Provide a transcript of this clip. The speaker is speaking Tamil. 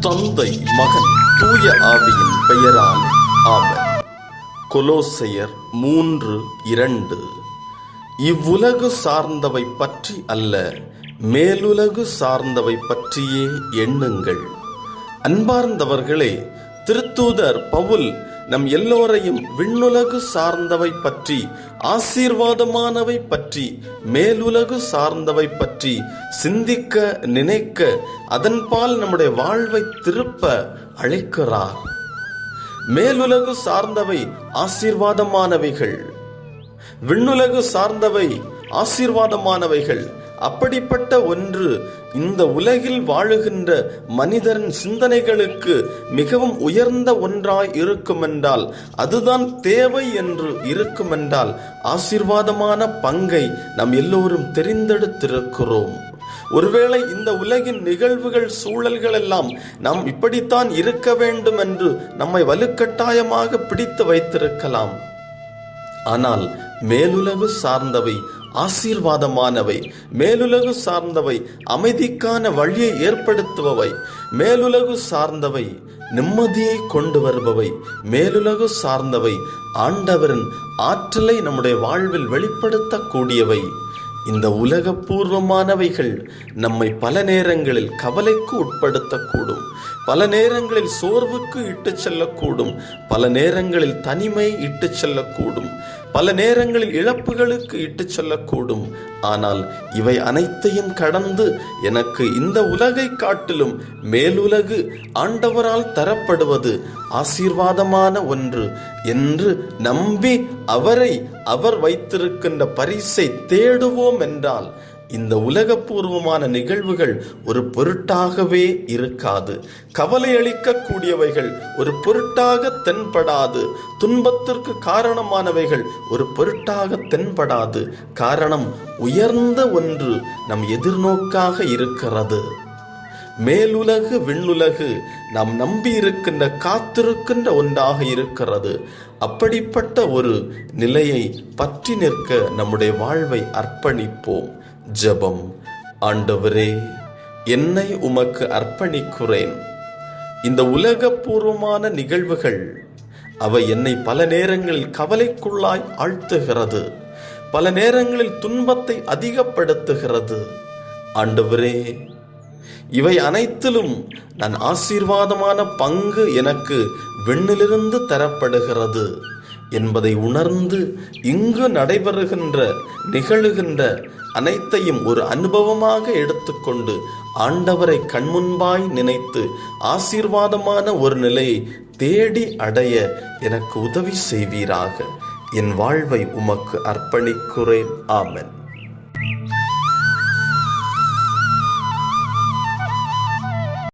தந்தை, மகன், தூய ஆவியின் பெயரால் ஆமென். கொலோசையர் 3:2. இவ்வுலகு சார்ந்தவை பற்றி அல்ல, மேலுலகு சார்ந்தவை பற்றியே எண்ணுங்கள். அன்பார்ந்தவர்களே, திருத்தூதர் பவுல் நம் எல்லோரையும் விண்ணுலகு சார்ந்தவை பற்றி, ஆசீர்வாதமானவை பற்றி, மேலுலகு சார்ந்தவை பற்றி சிந்திக்க, நினைக்க, அதன்பால் நம்முடைய வாழ்வை திருப்ப அழைக்கிறார். மேலுலகு சார்ந்தவை ஆசீர்வாதமானவைகள், விண்ணுலகு சார்ந்தவை ஆசீர்வாதமானவைகள். அப்படிப்பட்ட ஒன்று இந்த உலகில் வாழுகின்ற மனிதரின் சிந்தனைகளுக்கு மிகவும் உயர்ந்த ஒன்றாய் இருக்குமென்றால், அதுதான் தேவை என்று இருக்குமென்றால், ஆசீர்வாதமான பங்கை நாம் எல்லோரும் தெரிந்தெடுத்திருக்கிறோம். ஒருவேளை இந்த உலகின் நிகழ்வுகள், சூழல்கள் எல்லாம் நாம் இப்படித்தான் இருக்க வேண்டும் என்று நம்மை வலுக்கட்டாயமாக பிடித்து வைத்திருக்கலாம். ஆனால் மேலுலகு சார்ந்தவை ஆசீர்வாதமானவை, மேலுலகு சார்ந்தவை அமைதிக்கான வழியை ஏற்படுத்துபவை, மேலுலகு சார்ந்தவை நிம்மதியை கொண்டு வருபவை, மேலுலகு சார்ந்தவை ஆண்டவரின் ஆற்றலை நம்முடைய வாழ்வில் வெளிப்படுத்தக்கூடியவை. இந்த உலகப்பூர்வமானவைகள் நம்மை பல நேரங்களில் கவலைக்கு உட்படுத்தக்கூடும், பல நேரங்களில் சோர்வுக்கு இட்டு செல்லக்கூடும், பல நேரங்களில் தனிமை இட்டு செல்லக்கூடும், பல நேரங்களில் இழப்புகளுக்கு இட்டு செல்லக்கூடும். ஆனால் இவை அனைத்தையும் கடந்து எனக்கு இந்த உலகை காட்டிலும் மேலுலகு ஆண்டவரால் தரப்படுவது ஆசீர்வாதமான ஒன்று என்று நம்பி அவர் வைத்திருக்கின்ற பரிசை தேடுவோம் என்றால், இந்த உலகப்பூர்வமான நிகழ்வுகள் ஒரு பொருட்டாகவே இருக்காது. கவலை அளிக்கக்கூடியவைகள் ஒரு பொருட்டாக தென்படாது. துன்பத்திற்கு காரணமானவைகள் ஒரு பொருட்டாக தென்படாது. காரணம், உயர்ந்த ஒன்று நம் எதிர்நோக்காக இருக்கிறது. மேலுலகு, விண்ணுலகு நாம் நம்பி இருக்கின்ற, காத்திருக்கின்ற ஒன்றாக இருக்கிறது. அப்படிப்பட்ட ஒரு நிலையை பற்றி நிற்க நம்முடைய வாழ்வை அர்ப்பணிப்போம். ஜெபம். ஆண்டவரே, என்னை உமக்கு அர்ப்பணிக்கிறேன். இந்த உலகப்பூர்வமான நிகழ்வுகள் அவை என்னை பல நேரங்களில் கவலைக்குள்ளாய் ஆழ்த்துகிறது, பல நேரங்களில் துன்பத்தை அதிகப்படுத்துகிறது. ஆண்டவரே, இவை அனைத்திலும் நான் ஆசீர்வாதமான பங்கு எனக்கு விண்ணிலிருந்து தரப்படுகிறது என்பதை உணர்ந்து, இங்கு நடைபெறுகின்ற, நிகழுகின்ற அனைத்தையும் ஒரு அனுபவமாக எடுத்துக்கொண்டு ஆண்டவரை கண்முன்பாய் நினைத்து ஆசீர்வாதமான ஒரு நிலையை தேடி அடைய எனக்கு உதவி செய்வீராக. என் வாழ்வை உமக்கு அர்ப்பணிக்கிறேன். ஆமென்.